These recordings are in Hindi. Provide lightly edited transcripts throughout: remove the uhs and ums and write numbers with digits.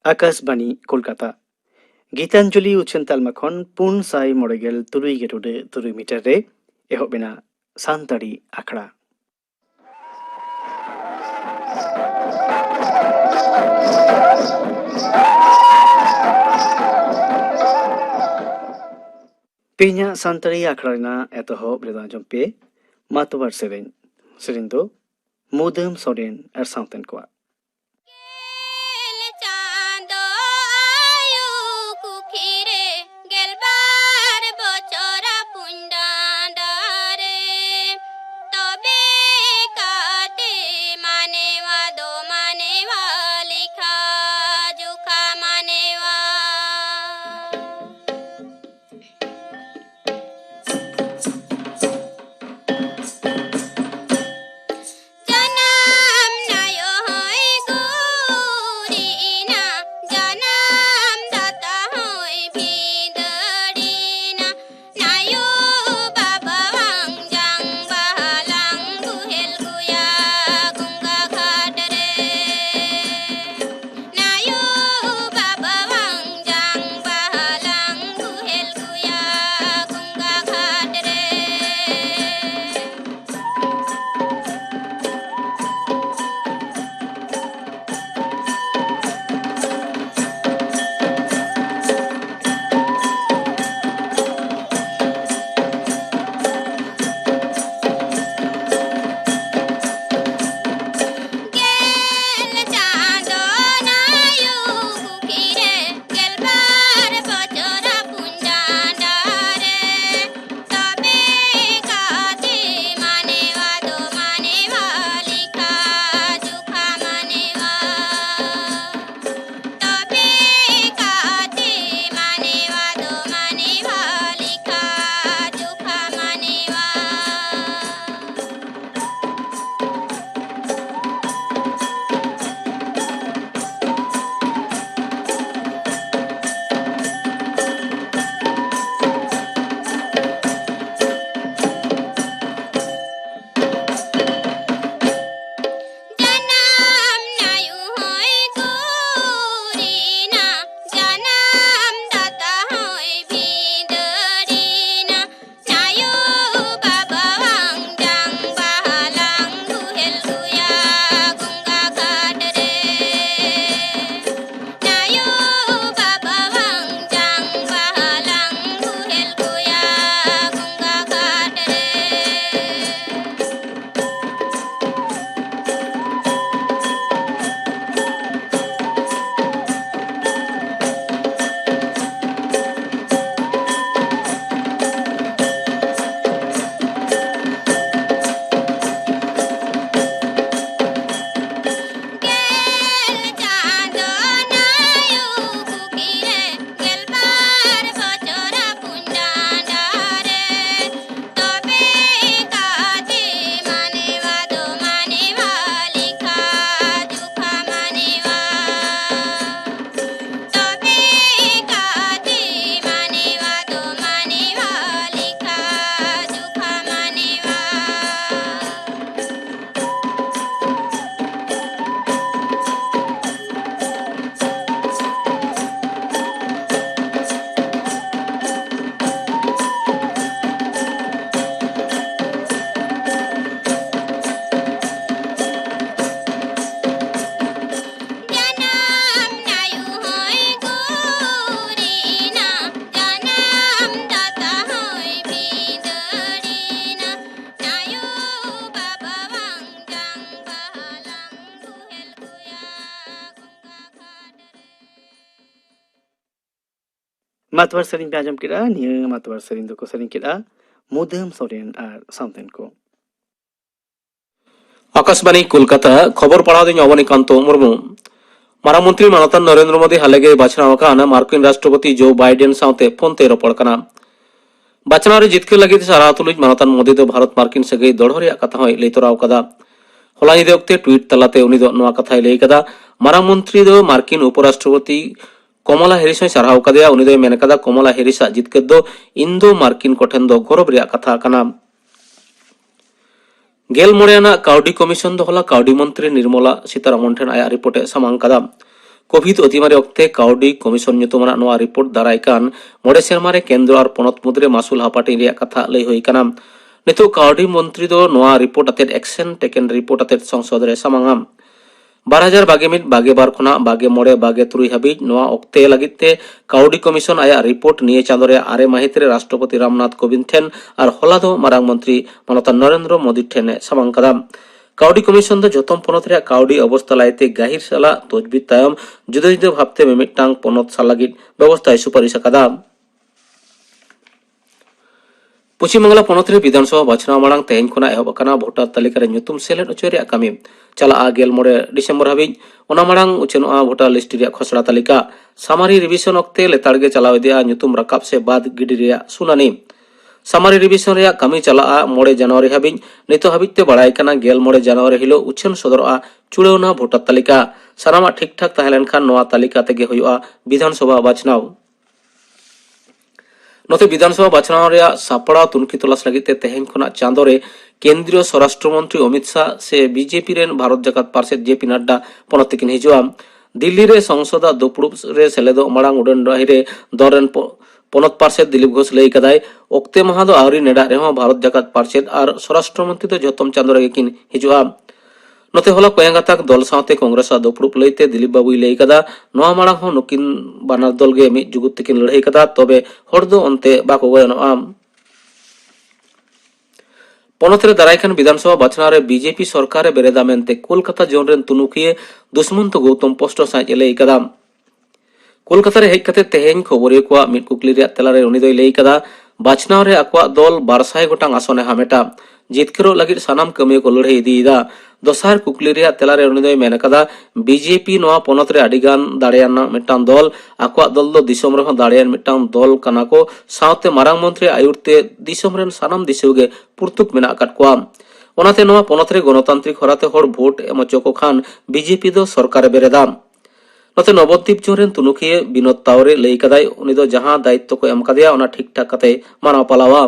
आकाशबाणी कलकाता गीतांजलि उछन तालमाखन पुन साई मरेगेल तुरुई गेटुडे तुरुई मीटर रे एहबेना सानताड़ी आखड़ा पेnya सानताड़ी आखड़ा ना एतहब रेदा जम्पे मातोबार सेरेन दो मोदम सोरेन और साउतेन कोआ मातवार सेरिन पे आजम किरा निया मातवार सेरिन दो को सेरिन किरा मोदम सोरेन और साउतेन को आकाशबाणी कोलकाता खबर पढ़ा दिन अवनीकांत मुर्मू मारामंत्री मानतान नरेंद्र मोदी हालेगे बाछनाव मार्किन राष्ट्रपति जो बाइडेन साउते फोनते रपड़ कना बाछनाव जितके लगे सारा तुलुज मानतान मोदी दो भारत मार्किन सगई दड़हर कथा हय लई तोराव कदा होला निदे वक्ते ट्वीट तलाते उनी दो नोआ कथाय लई कदा मारामंत्री दो मार्किन उपराष्ट्रपति कमला हेरिस सारहाव कदेया उनी दो मेन कदा कमला हेरिस जितके दो इंदो मार्किन कोठेन दो गौरव रिया कथा कना गेल मोड़ेना काउडी कमिशन दो होला काउडी मंत्री निर्मला सीतारमण ठेन आया रिपोर्टे सामांग कदा कोविड अतिमारी अक्ते काउडी commission nyutumanak noa report daraikan mode sermare kendro ar ponot mudre masul hapati reyak katha lei hoi kana nitu cowardly मंत्री दो noa report atet action taken report atet songsod re samangam 2022 बागे बार खुना बागे मोड़े बागे तुरुई हाबिज नोआ ओक्ते लगित ते काउडी कमिशन आया रिपोर्ट निये चांदोरे आरे माहितरे राष्ट्रपति रामनाथ कोविंद ठेन और हलादो मारांग मंत्री मानता नरेंद्र मोदी ठेने सामांग कदाम काउडी कमिशन दो जोतम पोनत रे काउडी अवस्था लाइते गाहिर साला तोजबिद तायम जुदा जुदा भाबते मिमिटांग पोनत सालागित व्यवस्था सुपारिश कदाम पश्चिम बांगला पोनत रे विधानसभा बाछनाव मांग तेहेन खुना एहब अकाना भोटार तालिका रे nyutum सेलेद ओचे रे कामी चला गेल मोड़े डिसेम्बर हाबिज ओना मांग उचेनोआ भोटार लिस्ट रे खसड़ा तालिका सामारी रिविजन अक्ते लेताड़गे चलाव इदिया nyutum राकाब से बाद गिडी रे सुनानी सामारी रिविजन रे कामी चला मोड़े जनवरी हाबिज नितो हाबिजते बाड़ाय काना गेल मोड़े जनवरी हिलो उछेन सदरआ चुड़ेवना भोटार तालिका सानामा ठीक ठाक ताहेलेन खान नोआ तालिका तेगे हुयुआ विधानसभा बाछनाव नोते विधानसभा बाछनाव रे सापड़ा तुनखी तलाश लगित तेहेन खुना चांदोरे केंद्रीय स्वराष्ट्र मंत्री अमित शाह से बीजेपी रेन भारत जाकात पार्षद जेपी नड्डा पोनत तिकिन हिजुआ दिल्ली रे संसद दुपुड़ुब रे सेलेदो मांग उड़न राहिरे दरेन पोनत पार्षद दिलीप घोष लई कदाय ओक्ते महा दो आवरी नेडा रेहो भारत जाकात पार्षद और स्वराष्ट्र मंत्री दो जोतम चांदो रे किन हिजुआ नोते होला कोयंगाताक दल साथे कांग्रेस दुपुड़ुब लईते दिलीप बाबू लई कदा नोआ मांग हो नुकिन बानार दल गे मिद जुगुत तिकिन लड़ाई कदा तबे हर दो अंते बाको गयनोआ पोनतरे दारायखान विधानसभा बाछनाव रे बीजेपी सरकार बेरेदा मेनते कोलकाता जोन रेन तुनुकिए दुष्मंत गौतम पोस्ट साइज लई कदा कोलकाता रे हेज कते तेहेन खबरिया को मिद कुकली रे तेला रे उनी दोय लई कदा बाछनाव रे अक्वा दल 200 गोटांग आसने हामेटा जितकरो लगित सानाम कमियो को लड़ाई इदीदा दोसार कुकली रे तेला रे उनी दोय मेन कदा बीजेपी नोआ पोनत रे अडिगान दाड़ियाना मिटान दल अक्वा दल दो दिसोम रे दाड़ियान मिटान दल काना को सावते मारांग मंत्री आयुरते दिसोम रेन सानाम दिसुगे पुरतुक मेना अकाट कोआ ओनाते नोआ पोनत रे गणतांत्रिक होराते हर भोट एमचो को खान बीजेपी दो सरकार बेरेदा नोते नवद्वीप जोरेन तुनुकिए विनोद तावरे लई कदाय उनी दो जहां दायित्व को एम कदिया ओना ठीक ठाक कते मानाव पालावा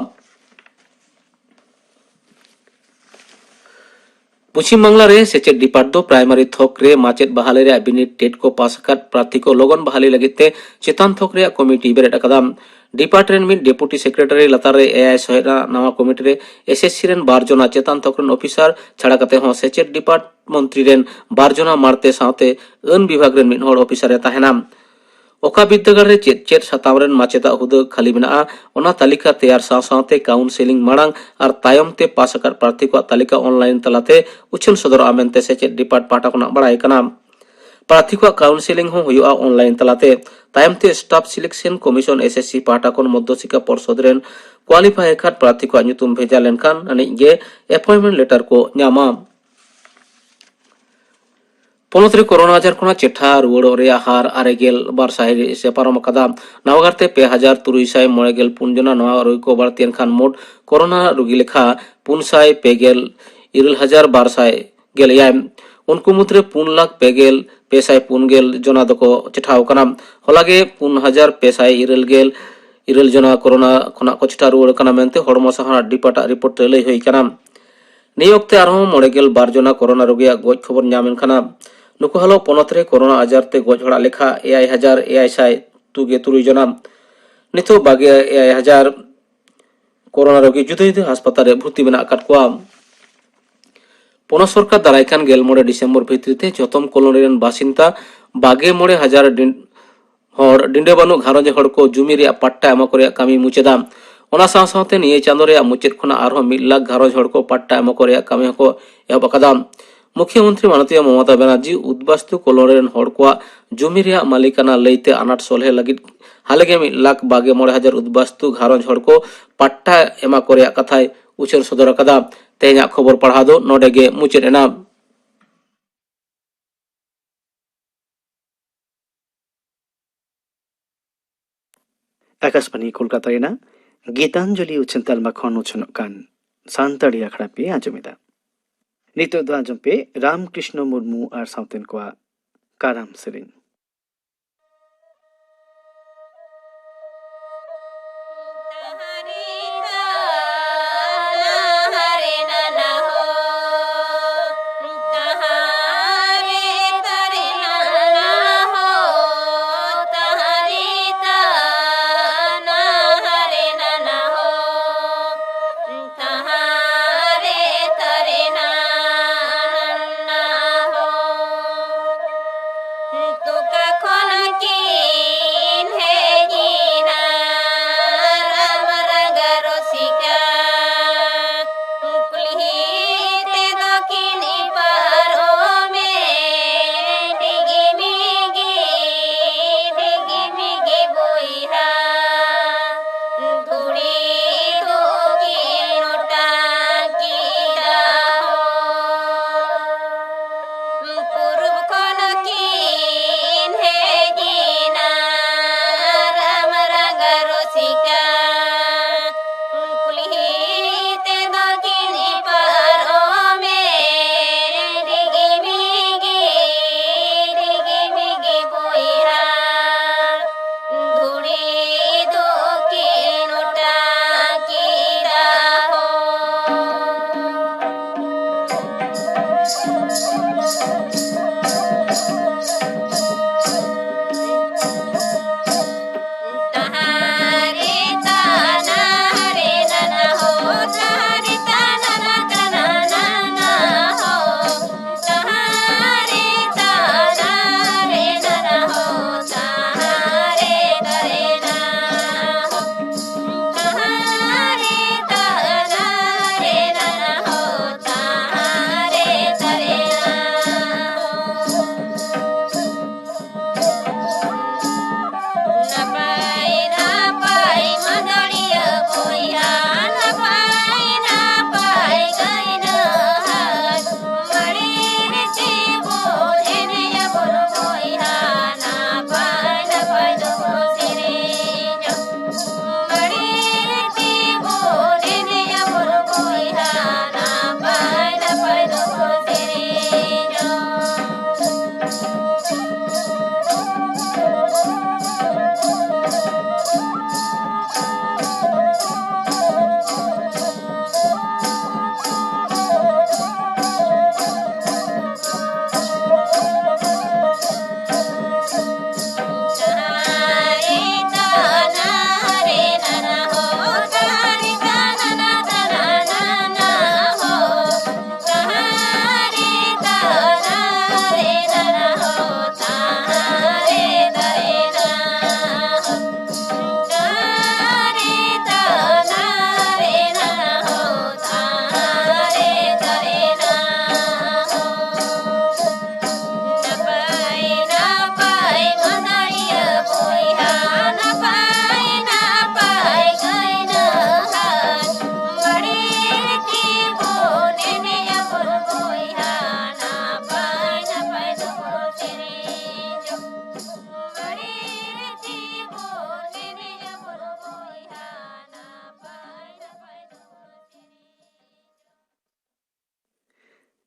पश्चिम बांगला रे सेचेद डिपार्ट दो प्राइमरी थोक रे माचेद बहाली रे बिनिट टेट को पास अकाद प्रार्थी को लोगन बहाली लगिते चेतान थोक रे कमिटी बेरेट अकादाम डिपार्ट रेन मिड डेपुटी सेक्रेटरी लतार रे एआई सहेरा नवा कमिटी रे एसएससी रेन 12 जना चेतान थोक रेन ऑफिसर छाड़ा कते हो सेचेद डिपार्ट मंत्री रेन 12 जना मारते साथे अन विभाग रेन मिड होड़ ऑफिसर रे ताहेनाम ओका विद्यागार रे चेत चेत साताम रेन माचेदा हुदा खाली मेना ओना तालिका तैयार साथे काउंसिलिंग मांग और तायम ते पास अकाद प्रार्थी को तालिका ऑनलाइन तलाते उछन सदर आमेनते सेचेद डिपार्ट पाटा कोना बड़ाय कना प्रार्थी को काउंसिलिंग हो हुयुआ ऑनलाइन तलाते तायमते स्टाफ सिलेक्शन कमिशन एसएससी पाटा कोन मध्यशिक्षा परिषद रेन क्वालिफाई अकाद प्रार्थी को nyutum भेजा लेनखान अने गे अपॉइंटमेंट लेटर को न्यामा पोनत रे कोरोना आजार खुना चेठा रुवाड़ो रे हार आरेगेल बार साहिर से पारम कदा नवगारते 2394 जना नवा रोगी को बाड़तियन खान मोट कोरोना रोगी लेखा 500 उनको मुद्रे 5,00,000 जना दको चेठाव कना हलागे 5,500 जना कोरोना खुना को चेठा रुवाड़ कना मेनते हड़मो सहाना डिपार्ट रिपोर्ट लई होई कना नियोक्ते आरहो 92 जना कोरोना रोगिया गोज खबर न्यामेन खाना नुको हलो पोनत रे कोरोना आजार ते गोज हड़ा लेखा 8,800 जना नितो बागे 8,000 कोरोना रोगी जुदे जुदे अस्पताल रे भर्ती मेना अकाट कोआ पोनो सरकार दारायखान गेल मोड़े डिसेम्बर भित्रिते जोतम कॉलोनी रेन बासिंदा बागे मोड़े हजार हर डिंडे बानु घारोंज हड़ को जुमी रे पट्टा एमा करे कामी मुचेदा ओना साथे निये चांदो रे मुचेद खुना आरो 1 लाख घारोंज हड़ को पट्टा एमा करे कामी को एहब अकादा मुख्यमंत्री माननीय ममता बनर्जी उद्बास्तु कॉलोनी रेन हड़ को जुमी रे मालिकाना लईते अनाट सोलहे लगित हालेगे 1,22,000 उद्बास्तु घारोंज हड़ को पट्टा एमा करे कथाय उचर सदर अकादा तेहना खबर पढ़ा दो नोडेगे मुचेद एना आकाशवाणी कोलकाता रेना गीतांजलि उछन तालमा खन उछन कान सांताड़ी आखड़ा पे आजमिदा नितो दो आजम पे रामकृष्ण मुर्मू और साउतेन को काराम सेरिन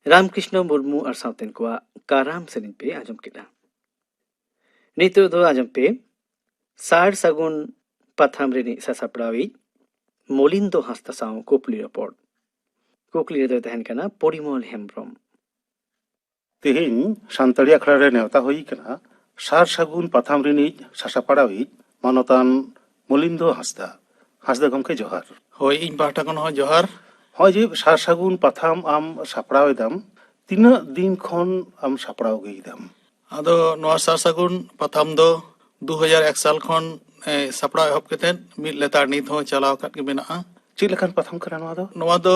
रामकृष्ण मुर्मू और साउतेन को काराम सेरें पे आजम केदा नितो दो आजम पे सार सगुन पथाम रेनी सासापड़ावी मोलिंदो हस्ता साव कुपली रिपोर्ट कुकली रे तहन कना परिमल हेम्ब्रम तेहेन सानताड़ी आखड़ा रे नेवता हुई कना सार सागुन पाथाम रिनिज सासापाड़ावी मानतान मोलिंदो हांसदा गमके जोहार हय इन पाहटा खन हय जोहार हय जे सार सागुन पाथाम आम सापड़ाव एदाम तीना दिन खन आम सापड़ाव गईदाम आदो नोआ सार सागुन पाथाम दो 2001 साल खन सापड़ा एहब केतेन मिद लेतार नित हो चलाव काट के मेनाआ चेक लेखान पाथाम कना नोआ दो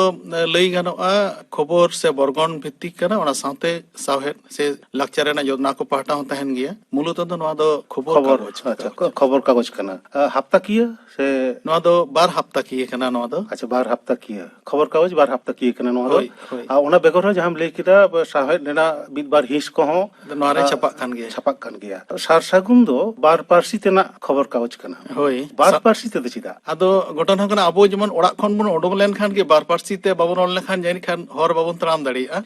लई गानोआ खबर से बरगन भित्तिक कना ओना साथे सावहेद से लाक्चर रेना योजना को पाहटा हो तहन गया मूलत दो नोआ दो खबर कागज अच्छा खबर कागज कना हफ्ता किया से नोआ दो बार हफ्ता किए कना नोआ दो अच्छा बार हफ्ता किया खबर कागज बार हफ्ता किया कना नोआ दो होय होय आ ओना बेगर हो जहां लई किदा साहेद नेना बिद बार हिस को हो नोआ रे छापा कान गया सार सागुन दो बार पारसी तेना खबर कागज कना होय बार पारसी ते चिदा आदो घटन हो कना अबो जेमन ओड़ा खन बन ओडोम लेन खान के बार पारसी ते बाबन ओल लेखान जानि खान हर बाबन तराम दाड़िया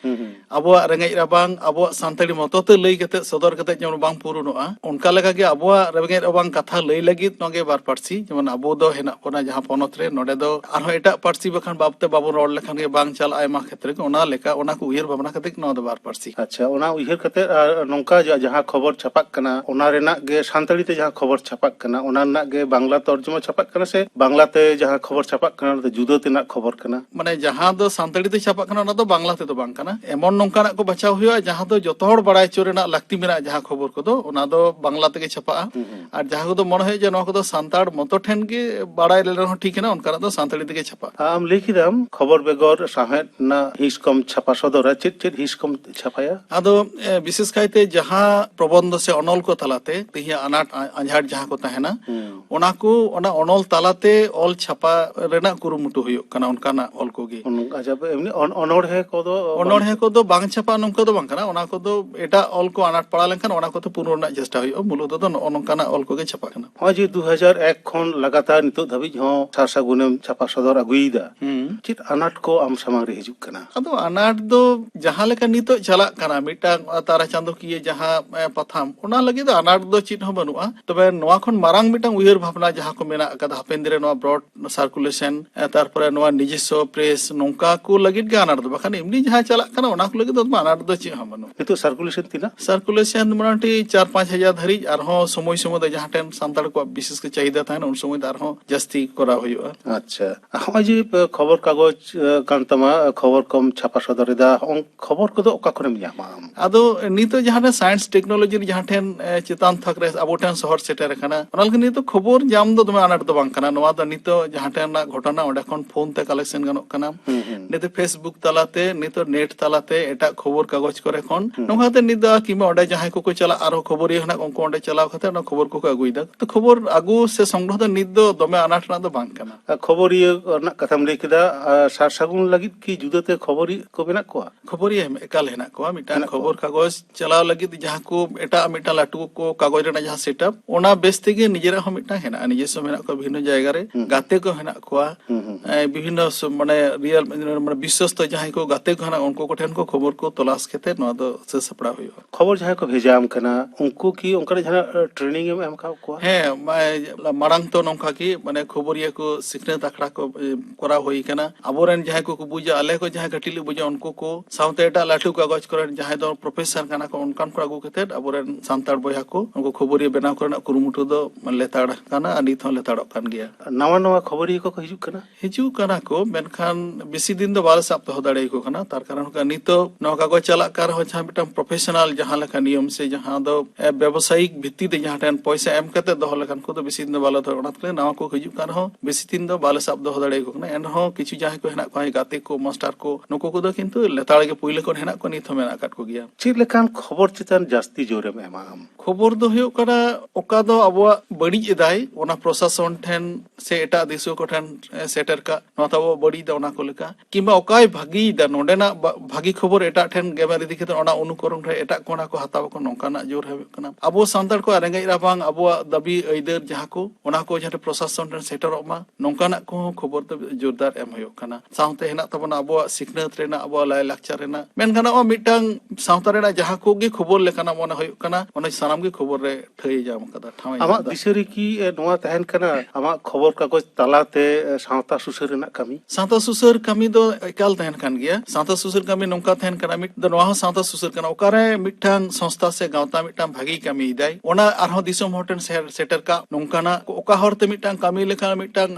अबो रेंगेज राबांग अबो सानताड़ी मतो ते लई कते सदर कते जेमन बांग पुरुनोआ उनका लेका गे अबो रेंगेज राबांग कथा लई लगित नगे बार पारसी जेमन अबो दो हेना कोना जहां पोनत रे नोडे दो आरो एटा पारसी बखान बाबते बाबन रोड लेखान के बांग चाल आयमा क्षेत्र के ओना लेका ओना को उयहर भावना कते नो दो बार पारसी अच्छा ओना उयहर कते नोंका जहां खबर छापाक कना ओना रेना गे सानताड़ी ते जहां खबर छापाक कना ओना ना गे बांग्ला तर्जुमा छापाक कना से बांग्ला ते जहां खबर छापाक कना ते जुदो तेना खबर कना माने जहां दो सानताड़ी ते छापाक कना ओना दो बांग्ला ते दो बांग कना एमन नोंकाना को बचाव हुआ जहां दो जतो हड़ बड़ाय चो रेना लाक्ति मेना जहां खबर को दो ओना दो बांग्ला ते के छापा और जहां को दो मन है जे नो को दो सानताड़ मतो ठेन के बड़ाय ले रहो ठीक है ना उनका दो सानताड़ी ते के छापा आम लिखिदाम खबर बेगर साहेद ना हिस कम छापा सदरा चित हिस कम छापाया आदो विशेष कायते जहां प्रबंध से अनल को तलाते तिहिया अनाट आंझाट जहां को तहना ओना को ओना अनल तलाते ऑल छापा रेना कुरुमुटु हुयुक कना उनकाना ऑल कोगे अच्छा एमनी अनोढ़े को दो बांग छापा नोंका दो बांग कना ओना को दो एटा ऑल को अनाट पड़ा लेनखान ओना को तो पूर्ण ना चेष्टा हुयुक मुलो दो नोंकाना ऑल कोगे छापा कना हाँ जी 2001 खन लगातार नितो धाबिज हो सार सागुनेम छापा सदर अगुईदा चित अनाट को आम सामांग रे हिजुक कना आदो अनाट दो जहां लेका नितो चला कना मिटा तारा चांदो किए जहां पथाम ओना लगे दो अनाट दो चित हो बनुआ तबे नोआ खन मारांग मिटांग उयहर भावना जहां को मेना कदा हापेन दिरे नोआ ब्रॉड सर्कुलेशन तारपरे नोआ निजिस्व प्रेस नोंका को लगित गे अनाट दो बखान एमनी जहां चला कना ओना को लगे दो अनाट दो चित हो बनु नितो सर्कुलेशन तिना सर्कुलेशन मोटामुटी 4-5 हजार धरी आरहों समय समय दो जहां टेन सानताड़ को विशेष के चाहिदा था उन समय आरहों जस्ती करा हुयुआ अच्छा हाँ जी खबर कागज कांतमा खबर कम छापा सदरेदा खबर को दो ओका खरेम ᱧᱟᱢᱟ आदो नितो जहां साइंस टेक्नोलॉजी जहां ठेन चितान थक रे अबो ठेन शहर सेटर कना ओनालके नितो खबर जाम दो दमे अनाट दो बांग कना नोआ दो नितो जहां ठेन ना घटना ओंडे खन फोन ते कलेक्शन गनोक कना नितो फेसबुक तालाते नितो नेट तालाते एटा खबर कागज करे खन नोहाते नितो किमा ओंडे जहां को चला आरो खबर ये हना उनको ओंडे चलाव खते ना खबर को अगुइदा तो खबर आगु से संग्रह दो नितो दमे अनाट ना दो बांग कना खबर ये ना कथाम लई केदा सार सागुन लगित की जुदते खबर को मेना को खबर ये एकाल हेना को मिटा खबर कागज चलाव लगित जहां को एटा मिटा लाटू को कागज रेना जहां सेटअप ओना बेस तेगे निजेरा हम मिटा हेना निजेसो मेना को भिन्न जायगा रे गाते को हेना को विभिन्न माने रियल माने विश्वस्त जहां को गाते को हेना उनको को ठेन को खबर को तलाश केते नो दो से सपड़ा हुयो खबर जहां को भेजाम कना उनको की उनका जहां ट्रेनिंग एम का को हे मारांग तो नोंका की माने खबरिया को सिखनेत आखड़ा को करा होई कना अबोरेन जहां को बुझा आले को जहां कटिली बुझा उनको को साउते एटा लाटू कागज करे जहां दो प्रोफेसर कना को उनकान को आगु केते अबोरेन सानताड़ बोया को उनको खबरिया बनाव करना कुरुमुटु दो लेताड़ कना अनित हो लेताड़ कान गया नवा खबरिया को हिजू कना को मेनखान बेसी दिन दो बाल साप हो दाड़े को कना तार कारण का नितो नो कागज चला कर हो जहां मिटा प्रोफेशनल जहां लेका नियम से जहां दो व्यावसायिक भित्ति ते जहां टन पैसा एम कते दो लेकान को तो बेसी दिन दो बाल तो ओनात ले नवा को हिजू कर हो बेसी दिन दो बाल साप दो हो दाड़े को कना एन हो किछु जहां को हेना को गाते को मास्टर को नुको को दो किंतु लेताड़ के पुइले को हेना को निथ मेना काट को गया चेक लेकान खबर चितान जास्ती जोरे में एमाम खबर दो हुयो कना ओका दो अबो बड़ी एदाय ओना प्रशासन ठेन से एटा दिसो को ठेन सेटर का नवा तो अब बड़ी दा ओना को लेका किंबा ओकाय भागी दा नोडेना भागी खबर एटा ठेन गेमर इदी केते ओना अनुकरण रे एटा कोना को हताव को नोकाना जोर है कना अब सांतार को रेंगेज राबांग अब दाबी अइदर जहां को ओना को जहां प्रशासन रे सेटर मा नोकाना को खबर तो जोरदार एम होयो कना साउते हेना तबना अब सिखनत रेना अब लाय लाक्चर रेना मेन गाना मिटांग साउता रेना जहां को गे खबर लेकाना मने होयो कना ओना सानाम गे खबर रे ठई जाम कदा ठावे आमा दिसरी की नोआ तहन कना आमा खबर कागज तालाते सावता सुसर रेना कमी साउता सुसर कमी दो एकाल तहन कान गया साउता सुसर कमी नोंका तहन कना मिट दो नोआ साउता सुसर कना ओकारे मिटांग संस्था से गावता मिटांग भागी कमी दाय ओना आरहो दिसम होटन सेटर का नोंकाना ओका हरते मिटांग कमी लेखा मिटांग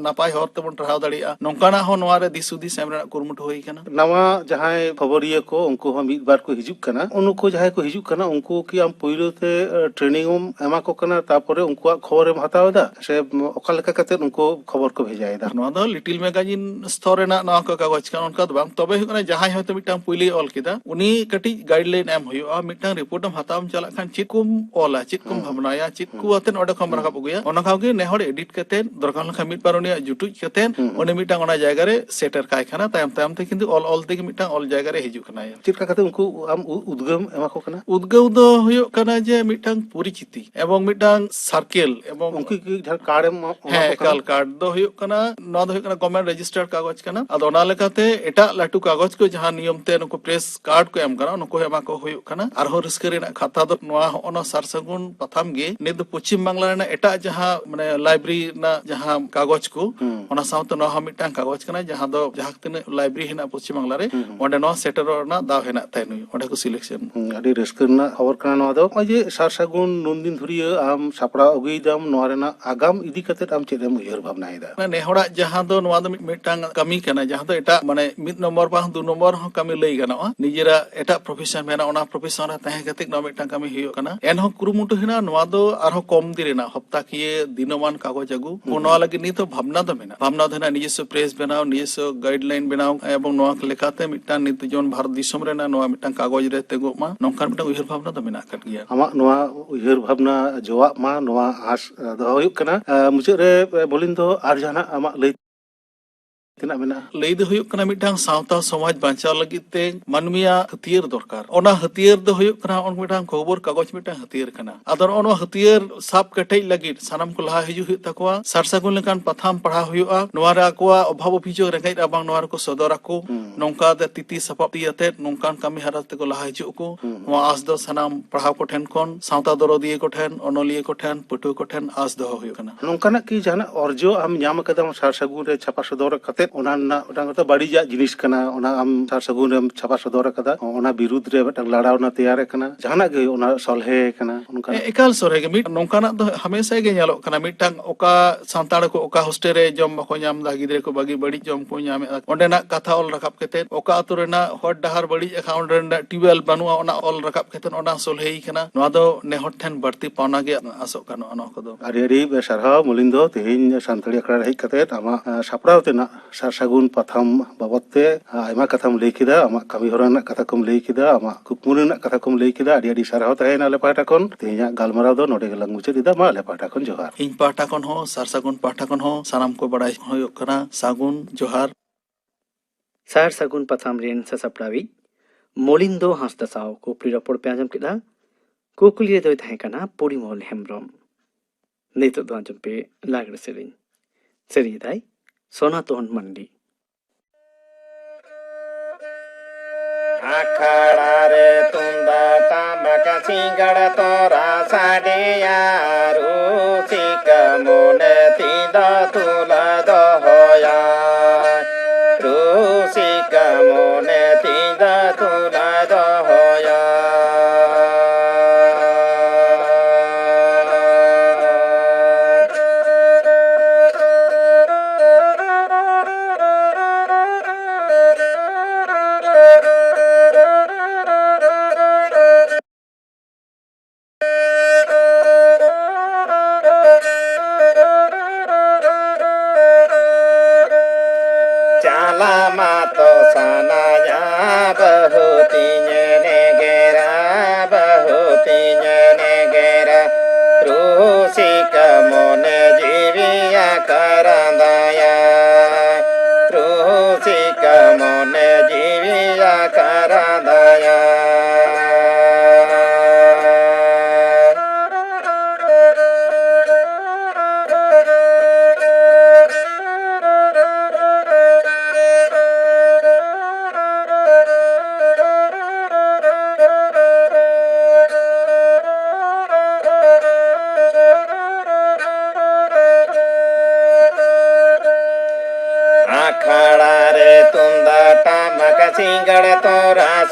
नापाय हरते बन रहाव दाड़िया नोंकाना हो नोआ रे दिसुदी सेमरा कुरमुट होई कना नवा जहां खबरिया को उनको हम एक बार को हिजुक कना उनको जहां को हिजुक कना उनको की आम पहिलो ते ट्रेनिंग एमा को कना तारपरे उनको खबर एम हताव दा से ओका लेका कते उनको खबर को भेजायदा नोआ दो लिटिल मैगजीन स्तर रेना नोआ को कागज का उनका दो बांग तबे हुकना जहां होते मिटांग पुइली ऑल किदा उनी कटी गाइडलाइन एम हुयो मिटांग रिपोर्ट हम हताम चला खान चिकुम ओला चिकुम भावनाया चिकु अतेन ओडे खम राखा बगुया ओना खागे नेहड़ एडिट कते दरकार लखा मिट पार उनी जुटुज कते उनी मिटांग ओना जायगा रे सेटर काय खाना तायम तायम ते किंतु ऑल ते मिटांग ऑल जायगा रे हिजु खाना चिका कते उनको आम उद्गम एमा को कना उद्गव दो हुयो कना जे मिटांग परिचिति एवं मिटांग सर्कल एवं उनकी की जहां कार्ड एम ᱦᱮᱸ ᱮᱠᱟᱞ ᱠᱟᱨᱰ ᱫᱚ ᱦᱩᱭᱩᱜ ᱠᱟᱱᱟ ᱱᱚᱣᱟ ᱫᱚ ᱦᱩᱭᱩᱜ ᱠᱟᱱᱟ ᱜᱚᱵᱷᱢᱮᱱᱴ ᱨᱮᱡᱤᱥᱴᱟᱨ ᱠᱟᱜᱚᱡᱽ ᱠᱟᱱᱟ ᱟᱫᱚ ᱚᱱᱟ ᱞᱮᱠᱟᱛᱮ ᱮᱴᱟᱜ ᱞᱟᱹᱴᱩ ᱠᱟᱜᱚᱡᱽ ᱠᱚ ᱡᱟᱦᱟᱸ ᱱᱤᱭᱚᱢ ᱛᱮ ᱱᱩᱠᱩ ᱯᱨᱮᱥ ᱠᱟᱨᱰ ᱠᱚ ᱮᱢ ᱠᱟᱱᱟ ᱱᱩᱠᱩ ᱮᱢᱟ ᱠᱚ ᱦᱩᱭᱩᱜ ᱠᱟᱱᱟ ᱟᱨᱦᱚᱸ ᱨᱟᱹᱥᱠᱟᱹ ᱨᱮᱱᱟᱜ ᱠᱟᱛᱷᱟ ᱫᱚ ᱱᱚᱣᱟ ᱚᱱᱟ ᱥᱟᱨ ᱥᱟᱹᱜᱩᱱ ᱯᱟᱛᱷᱟᱢ ᱜᱮ ᱱᱤᱛ ᱫᱚ ᱯᱚᱪᱷᱤᱢ ᱵᱟᱝᱞᱟ ᱨᱮᱱᱟᱜ ᱮᱴᱟᱜ ᱡᱟᱦᱟᱸ ᱢᱟᱱᱮ ᱞᱟᱭᱵᱨᱮᱨᱤ ᱨᱮᱱᱟᱜ ᱡᱟᱦᱟᱸ ᱠᱟᱜᱚᱡᱽ ᱠᱚ ᱚᱱᱟ ᱥᱟᱶᱛᱮ ᱱᱚᱣᱟ ᱦᱚᱸ ᱢᱤᱫᱴᱟᱝ ᱠᱟᱜᱚᱡᱽ ᱠᱟᱱᱟ ᱡᱟᱦᱟᱸ ᱫᱚ ᱡᱟᱦᱟᱸ ᱛᱤᱱᱟᱹᱜ ᱞᱟᱭᱵᱨᱮᱨᱤ ᱦᱮᱱᱟᱜ ᱯᱚᱪᱷᱤᱢ ᱵᱟᱝᱞᱟ ᱨᱮ ᱚᱸᱰᱮ ᱱᱚᱣᱟ ᱥᱮᱴᱮᱨᱚᱜ ᱨᱮᱱᱟᱜ ᱫᱟᱣ ᱦᱮᱱᱟᱜ ᱛᱟᱭ ᱱᱩᱭ ᱚᱸᱰᱮ ᱠᱚ ᱥᱤᱞᱮᱠᱥᱚᱱ ᱟᱹᱰᱤ ᱨᱟᱹᱥᱠᱟᱹ ᱨᱮᱱᱟᱜ खबर ᱠᱟᱱᱟ ᱱᱚᱣᱟ ᱫᱚ ᱱᱚᱜᱼᱚᱭ ᱡᱮ ᱥᱟᱨ ᱥᱟᱹᱜᱩᱱ ᱱᱩᱱᱫᱤᱱ ᱫᱷᱩᱨᱤᱭᱟᱹ ᱟᱢ ᱥᱟᱯᱲᱟᱣ ᱟᱹᱜᱩᱭᱮᱫᱟᱢ ᱱᱚᱣᱟ ᱨᱮᱱᱟᱜ ᱟᱜᱟᱢ ᱤᱫᱤ ᱠᱟᱛᱮ ᱟᱢ ᱪᱮᱫ ᱮᱢ ᱩᱭᱦᱟᱹᱨ ᱵᱷᱟᱵᱽᱱᱟᱭᱮᱫᱟ नेहड़ाग जहां दो नवा दो मिदटांग कमी कना जहां दो एटा माने मिद नंबर बांग दु नंबर हो कमी लई गानोआ निजेरा एटा प्रोफेशन मेना ओना प्रोफेशन रे तहे गते नवा मिदटांग कमी हुयो कना एनहो कुरुमुटु हिना नवा दो आरो कम दिरेना हप्ता किए दिनमान कागज अगु नवा लगे नि तो भावना दो मेना भावना देना निजेसो प्रेस बनाओ निजेसो गाइडलाइन बनाओ एवं नवा लेकाते मिदटांग नित जोन भारत दिसम रेना नवा मिदटांग कागज रे तेगो मा नोंकान मिदटांग उयहर भावना दो मेना कट गया आमा नवा उयहर भावना जवाब मा नवा आस दो हुयुक कना मुचाद रे बोलिन दो आर जाना आमा लई तिना मेना लई दो हुयुक कना मिदटांग सावता समाज बांचाव लगित ते मानमिया हथियार दरकार ओना हथियार दो हुयुक कना ओन मिदटांग खबर कागज मिदटांग हथियार कना आदर ओनो हथियार साब कटेज लगित सानाम को लहा हिजु हुयुक तकवा सारसागुन लेकान पाथाम पढ़ा हुयुआ नोवा रे आकोआ अभाव अभियोग रेंगेज राबांग नोवा रे को सदर आको नोंका दे तिति सपापति अते नोंकान कमी हारा ते को लहा हिजु को नोवा आस दो सानाम पढ़ाव को ठेन कोन सावता दरदिए को ठेन ओनोलिए को ठेन पटु को ठेन आस दो हुयुक कना नोंकाना की जाना अर्जो आम ᱧᱟᱢ ᱠᱟᱫᱟᱢ ᱥᱟᱨ ᱥᱟᱹᱜᱩᱱ ᱨᱮ ᱪᱷᱟᱯᱟ ᱥᱚᱫᱚᱨ ᱠᱟᱛᱮ ᱚᱱᱟ ᱨᱮᱱᱟᱜ ᱢᱤᱫᱴᱟᱝ ᱛᱚ ᱵᱟᱹᱲᱤᱡᱟᱜ ᱡᱤᱱᱤᱥ ᱠᱟᱱᱟ ᱚᱱᱟ ᱟᱢ ᱥᱟᱨ ᱥᱟᱹᱜᱩᱱ ᱨᱮᱢ ᱪᱷᱟᱯᱟ ᱥᱚᱫᱚᱨ ᱠᱟᱫᱟ ᱚᱱᱟ ᱵᱤᱨᱩᱫᱽ ᱨᱮ ᱢᱤᱫᱴᱟᱝ ᱞᱟᱲᱟᱣᱱᱟ ᱛᱮᱭᱟᱨ ᱠᱟᱱᱟ ᱡᱟᱦᱟᱱᱟᱜ ᱜᱮ ᱚᱱᱟ ᱥᱚᱞᱦᱮ ᱠᱟᱱᱟ ᱚᱱᱠᱟ एकाल सोरे के मिट नोंकाना दो हमेशा गे ᱧᱮᱞᱚᱜ ᱠᱟᱱᱟ ᱢᱤᱫᱴᱟᱝ ᱚᱠᱟ ᱥᱟᱱᱛᱟᱲ ᱠᱚ ᱚᱠᱟ ᱦᱚᱥᱴᱮᱞ ᱨᱮ ᱡᱚᱢ ᱵᱟᱠᱚ ᱧᱟᱢ ᱫᱟ ᱜᱤᱫᱽᱨᱟᱹ ᱠᱚ ᱵᱟᱹᱜᱤ ᱵᱟᱹᱲᱤᱡ ᱡᱚᱢ ᱠᱚ ᱧᱟᱢᱮᱫᱟ ᱚᱸᱰᱮᱱᱟᱜ ᱠᱟᱛᱷᱟ ᱚᱞ ᱨᱟᱠᱟᱵ ᱠᱟᱛᱮ ᱚᱠᱟ ᱟᱛᱳ ᱨᱮᱱᱟᱜ ᱦᱚᱲ ᱰᱟᱦᱟर ᱵᱟᱹᱲᱤᱡ ᱟᱠᱟ ᱚᱸᱰᱮ ᱨᱮᱱᱟᱜ ᱴᱤᱭᱩᱵᱮᱞ ᱵᱟᱹᱱᱩᱜᱼᱟ ᱚᱱᱟ ᱚᱞ ᱨᱟᱠᱟᱵ ᱠᱟᱛᱮ ᱚᱱᱟ ᱥᱚᱞᱦᱮᱭ ᱠᱟᱱᱟ ᱱᱚᱣᱟ ᱫᱚ ᱱᱮᱦᱚᱲ ᱴᱷᱮᱱ ᱵᱟᱹᱲᱛᱤ ᱯᱟᱣᱱᱟ ᱜᱮ ᱟᱥᱚᱜ ᱠᱟᱱᱟ ᱚᱱᱟ ᱠᱚᱫᱚ ᱟᱹᱰᱤ ᱟᱹᱰᱤ ᱥᱟᱨᱦᱟᱣ ᱢᱚᱞᱤᱱᱫᱚ ᱛᱮᱦᱮᱧ ᱥᱟᱱᱛᱟᱲᱤ ᱟᱠᱷᱲᱟ ᱨᱮ ᱦᱮᱡ ᱠᱟᱛᱮ ᱟᱢᱟᱜ ᱥᱟᱯᱲᱟᱣ ᱛᱮᱱᱟᱜ ᱥᱟᱨ ᱥᱟᱹᱜᱩᱱ ᱯᱟᱛᱷᱟᱢ ᱵᱟᱵᱚᱫ ᱛᱮ ᱟᱭᱢᱟ ᱠᱟᱛᱷᱟᱢ ᱞᱟᱹᱭ ᱠᱮᱫᱟ ᱟᱢᱟᱜ ᱠᱟᱹᱢᱤ ᱦᱚᱨᱟ ᱨᱮᱱᱟᱜ ᱠᱟᱛᱷᱟ ᱠᱚᱢ ᱞᱟᱹᱭ ᱠᱮᱫᱟ ᱟᱢᱟᱜ ᱠᱩᱠᱢᱩ ᱨᱮᱱᱟᱜ ᱠᱟᱛᱷᱟ ᱠᱚᱢ ᱞᱟᱹᱭ ᱠᱮᱫᱟ ᱟᱹᱰᱤ ᱟᱹᱰᱤ ᱥᱟᱨᱦᱟᱣ ᱛᱟᱦᱮᱱᱟ ᱟᱞᱮ ᱯᱟᱦᱴᱟ ᱠᱷᱚᱱ ᱛᱮᱦᱮᱧᱟᱜ ᱜᱟᱞᱢᱟᱨᱟᱣ ᱫᱚ ᱱᱚᱰᱮ ᱜᱮᱞᱟᱝ ᱢᱩᱪᱟᱹᱫ ᱮᱫᱟ ᱢᱟ ᱟᱞᱮ ᱯᱟᱦᱴᱟ ᱠᱷᱚᱱ ᱡᱚᱦᱟᱨ ᱤᱧ ᱯᱟᱦᱴᱟ ᱠᱷᱚᱱ ᱦᱚᱸ ᱥᱟᱨᱥᱟᱹᱜᱩᱱ ᱯᱟᱦᱴᱟ ᱠᱷᱚᱱ ᱦᱚᱸ ᱥᱟᱱᱟᱢ ᱠᱚ ᱵᱟᱲᱟᱭ ᱦᱩᱭᱩᱜ ᱠᱟᱱᱟ ᱥᱟᱹᱜᱩᱱ ᱡᱚᱦᱟर ᱥᱟᱨ ᱥᱟᱹᱜᱩᱱ ᱯᱟᱛᱷᱟᱢ ᱨᱮᱱ ᱥᱟᱥᱟᱯᱲᱟᱣᱤᱡ ᱢᱚᱞᱤᱱᱫᱚ ᱦᱟᱸᱥᱫᱟ ᱥᱟᱶ ᱠᱩᱠᱞᱤ ᱨᱚᱯᱚᱲ ᱯᱮ ᱟᱸᱡᱚᱢ ᱠᱮᱫᱟ ᱠᱩᱠᱞᱤ ᱨᱮᱫᱚᱭ ᱛᱟᱦᱮᱸ ᱠᱟᱱᱟ ᱯᱚᱨᱤᱢᱚᱞ ᱦᱮᱢᱵᱨᱚᱢ ᱱᱤᱛᱚᱜ ᱫᱚ ᱟᱸᱡᱚᱢ ᱯᱮ ᱞᱟᱜᱽᱲᱮ ᱥᱮᱨᱮᱧ ᱥᱮᱨᱮᱧᱮᱫᱟᱭ ᱥᱚᱱᱟᱛᱚᱱ ᱢᱟᱱᱰᱤ आखाड़ा रे तुंदा टामक सिंगड़ तोरा साडिया रूसिक मोने तीदा तुला दोया रूसिक मोने तीदा तुला दोया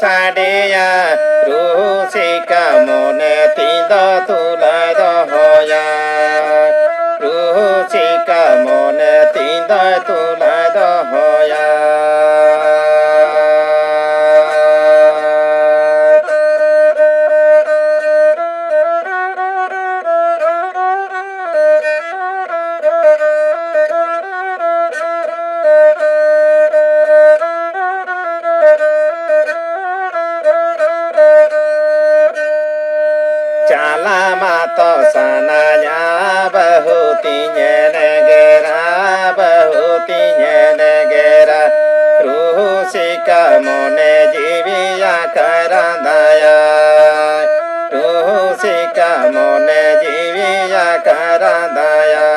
sadeya rusika mone tinda tulai dohoya rusika mone tinda tulai dohoya Calamato sanaya bahuti nyenegera bahuti nyenegera rusika mone jiviya karandaya rusika mone jiviya karandaya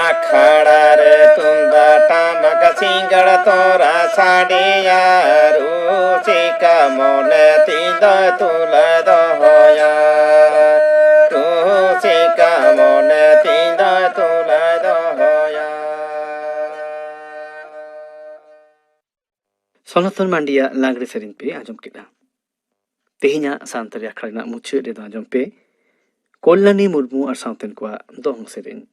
Akhadare tunda tamaka singara tora sadeya rusika mone tinda tula dohoya rusika mone tinda tula dohoya ᱥᱚᱱᱟᱛᱚᱱ ᱢᱟᱱᱰᱤᱭᱟ ᱞᱟᱜᱽᱲᱮ ᱥᱮᱨᱮᱧ ᱯᱮ ᱟᱸᱡᱚᱢ ᱠᱮᱫᱟ᱾ ᱛᱮᱦᱮᱧᱟᱜ ᱥᱟᱱᱛᱟᱲᱤ ᱟᱠᱷᱲᱟ ᱨᱮᱱᱟᱜ ᱢᱩᱪᱟᱹᱫ ᱨᱮᱫᱚ ᱟᱸᱡᱚᱢ ᱯᱮ ᱠᱚᱞᱞᱟᱱᱤ ᱢᱩᱨᱢᱩ ᱟᱨ ᱥᱟᱶᱛᱮᱱ ᱠᱚᱣᱟᱜ ᱫᱚᱝ ᱥᱮᱨᱮᱧ।